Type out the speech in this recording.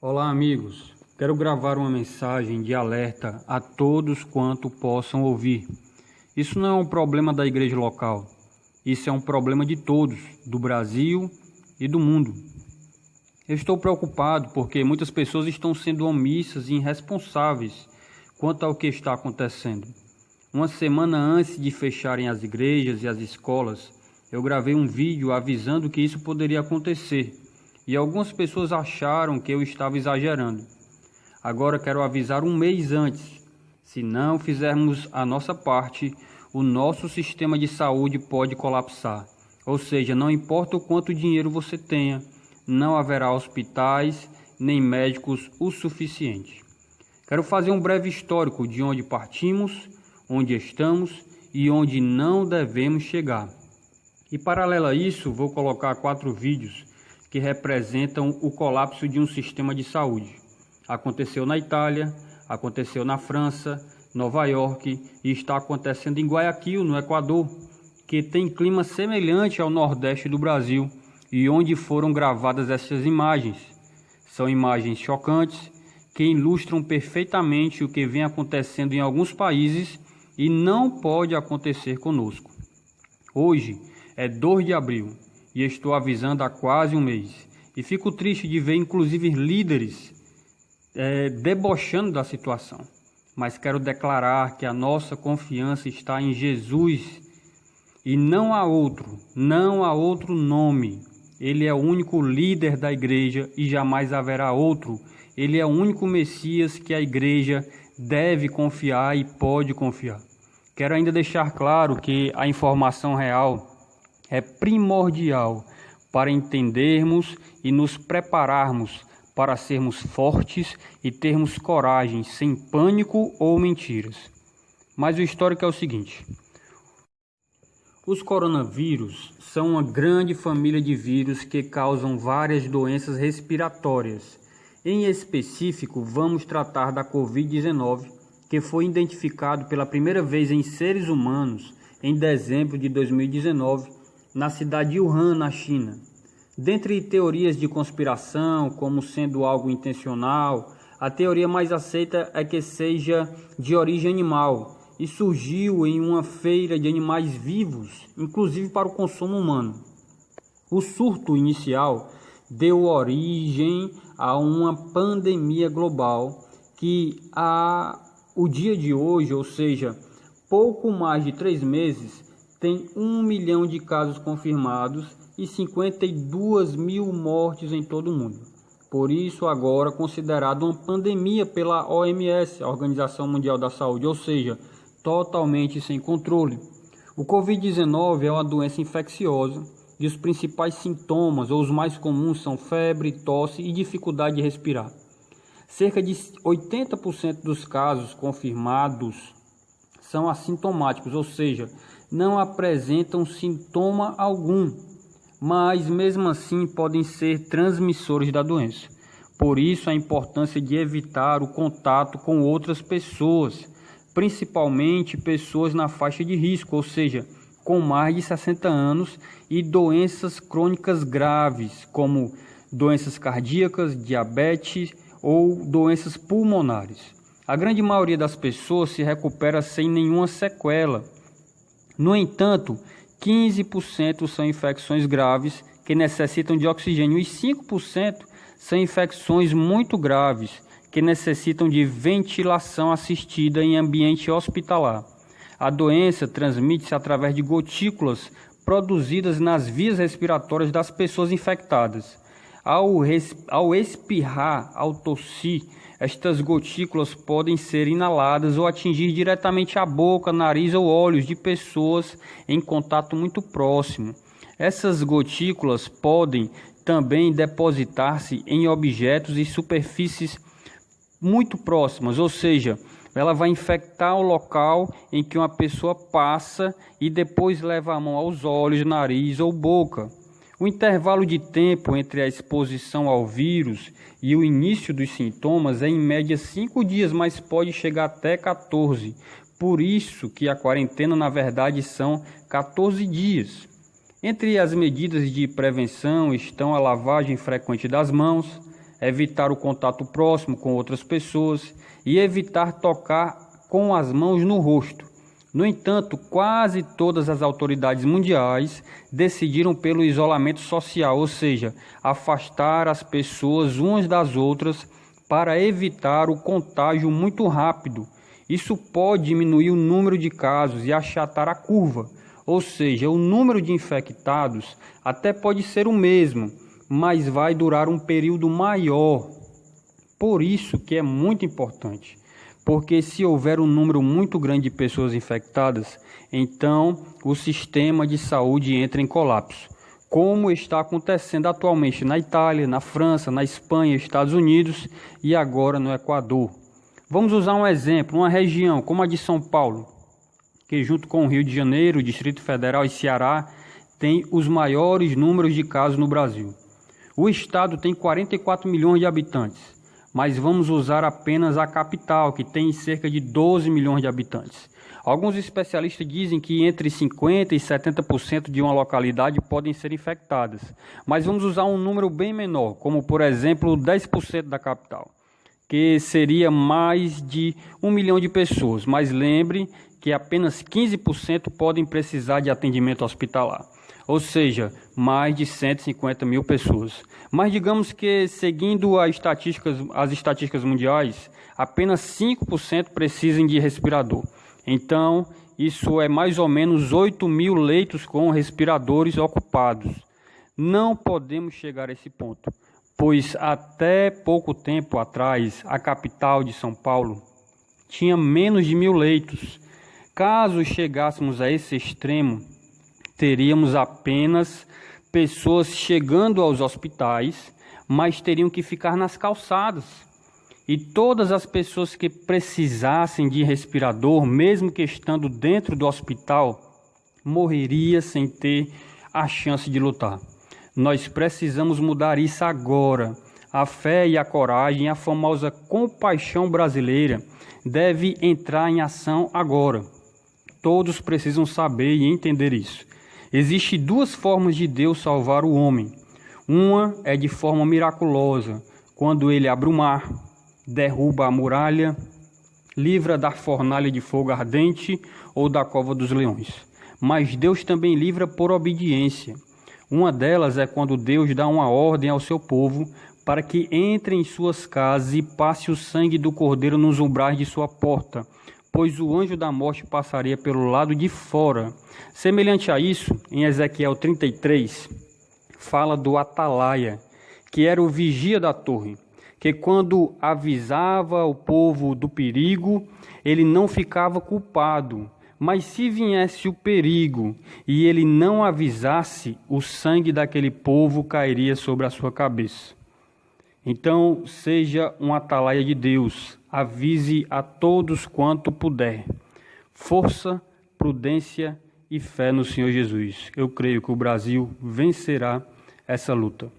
Olá, amigos. Quero gravar uma mensagem de alerta a todos quanto possam ouvir. Isso não é um problema da igreja local. Isso é um problema de todos, do Brasil e do mundo. Eu estou preocupado porque muitas pessoas estão sendo omissas e irresponsáveis quanto ao que está acontecendo. Uma semana antes de fecharem as igrejas e as escolas, eu gravei um vídeo avisando que isso poderia acontecer. E algumas pessoas acharam que eu estava exagerando. Agora quero avisar um mês antes. Se não fizermos a nossa parte, o nosso sistema de saúde pode colapsar. Ou seja, não importa o quanto dinheiro você tenha, não haverá hospitais nem médicos o suficiente. Quero fazer um breve histórico de onde partimos, onde estamos e onde não devemos chegar. E paralelo a isso, vou colocar 4 vídeos que representam o colapso de um sistema de saúde. Aconteceu na Itália, aconteceu na França, Nova York e está acontecendo em Guayaquil, no Equador, que tem clima semelhante ao Nordeste do Brasil e onde foram gravadas essas imagens. São imagens chocantes que ilustram perfeitamente o que vem acontecendo em alguns países e não pode acontecer conosco. Hoje é 2 de abril. E estou avisando há quase um mês. E fico triste de ver, inclusive, líderes debochando da situação. Mas quero declarar que a nossa confiança está em Jesus e não há outro nome. Ele é o único líder da igreja e jamais haverá outro. Ele é o único Messias que a igreja deve confiar e pode confiar. Quero ainda deixar claro que a informação real é primordial para entendermos e nos prepararmos para sermos fortes e termos coragem, sem pânico ou mentiras. Mas o histórico é o seguinte: os coronavírus são uma grande família de vírus que causam várias doenças respiratórias. Em específico, vamos tratar da Covid-19, que foi identificado pela primeira vez em seres humanos em dezembro de 2019, na cidade de Wuhan, na China. Dentre teorias de conspiração, como sendo algo intencional, a teoria mais aceita é que seja de origem animal e surgiu em uma feira de animais vivos, inclusive para o consumo humano. O surto inicial deu origem a uma pandemia global que, o dia de hoje, ou seja, pouco mais de 3 meses, tem 1 milhão de casos confirmados e 52 mil mortes em todo o mundo. Por isso, agora considerado uma pandemia pela OMS, a Organização Mundial da Saúde, ou seja, totalmente sem controle. O Covid-19 é uma doença infecciosa e os principais sintomas, ou os mais comuns, são febre, tosse e dificuldade de respirar. Cerca de 80% dos casos confirmados são assintomáticos, ou seja, não apresentam sintoma algum, mas mesmo assim podem ser transmissores da doença. Por isso a importância de evitar o contato com outras pessoas, principalmente pessoas na faixa de risco, ou seja, com mais de 60 anos e doenças crônicas graves, como doenças cardíacas, diabetes ou doenças pulmonares. A grande maioria das pessoas se recupera sem nenhuma sequela. No entanto, 15% são infecções graves que necessitam de oxigênio e 5% são infecções muito graves que necessitam de ventilação assistida em ambiente hospitalar. A doença transmite-se através de gotículas produzidas nas vias respiratórias das pessoas infectadas. Ao espirrar, ao tossir, estas gotículas podem ser inaladas ou atingir diretamente a boca, nariz ou olhos de pessoas em contato muito próximo. Essas gotículas podem também depositar-se em objetos e superfícies muito próximas, ou seja, ela vai infectar o local em que uma pessoa passa e depois leva a mão aos olhos, nariz ou boca. O intervalo de tempo entre a exposição ao vírus e o início dos sintomas é em média 5 dias, mas pode chegar até 14. Por isso que a quarentena, na verdade, são 14 dias. Entre as medidas de prevenção estão a lavagem frequente das mãos, evitar o contato próximo com outras pessoas e evitar tocar com as mãos no rosto. No entanto, quase todas as autoridades mundiais decidiram pelo isolamento social, ou seja, afastar as pessoas umas das outras para evitar o contágio muito rápido. Isso pode diminuir o número de casos e achatar a curva, ou seja, o número de infectados até pode ser o mesmo, mas vai durar um período maior. Por isso que é muito importante, porque se houver um número muito grande de pessoas infectadas, então o sistema de saúde entra em colapso, como está acontecendo atualmente na Itália, na França, na Espanha, Estados Unidos e agora no Equador. Vamos usar um exemplo, uma região como a de São Paulo, que junto com o Rio de Janeiro, Distrito Federal e Ceará, tem os maiores números de casos no Brasil. O estado tem 44 milhões de habitantes, mas vamos usar apenas a capital, que tem cerca de 12 milhões de habitantes. Alguns especialistas dizem que entre 50% e 70% de uma localidade podem ser infectadas, mas vamos usar um número bem menor, como por exemplo 10% da capital, que seria mais de 1 milhão de pessoas, mas lembre que apenas 15% podem precisar de atendimento hospitalar, ou seja, mais de 150 mil pessoas. Mas digamos que, seguindo as estatísticas mundiais, apenas 5% precisem de respirador. Então, isso é mais ou menos 8 mil leitos com respiradores ocupados. Não podemos chegar a esse ponto, pois até pouco tempo atrás, a capital de São Paulo tinha menos de 1.000 leitos. Caso chegássemos a esse extremo, teríamos apenas pessoas chegando aos hospitais, mas teriam que ficar nas calçadas. E todas as pessoas que precisassem de respirador, mesmo que estando dentro do hospital, morreriam sem ter a chance de lutar. Nós precisamos mudar isso agora. A fé e a coragem, a famosa compaixão brasileira, deve entrar em ação agora. Todos precisam saber e entender isso. Existem duas formas de Deus salvar o homem. Uma é de forma miraculosa, quando ele abre o mar, derruba a muralha, livra da fornalha de fogo ardente ou da cova dos leões. Mas Deus também livra por obediência. Uma delas é quando Deus dá uma ordem ao seu povo para que entre em suas casas e passe o sangue do cordeiro nos umbrais de sua porta, pois o anjo da morte passaria pelo lado de fora. Semelhante a isso, em Ezequiel 33, fala do atalaia, que era o vigia da torre, que quando avisava o povo do perigo, ele não ficava culpado. Mas se viesse o perigo e ele não avisasse, o sangue daquele povo cairia sobre a sua cabeça. Então, seja um atalaia de Deus, avise a todos quanto puder. Força, prudência e fé no Senhor Jesus. Eu creio que o Brasil vencerá essa luta.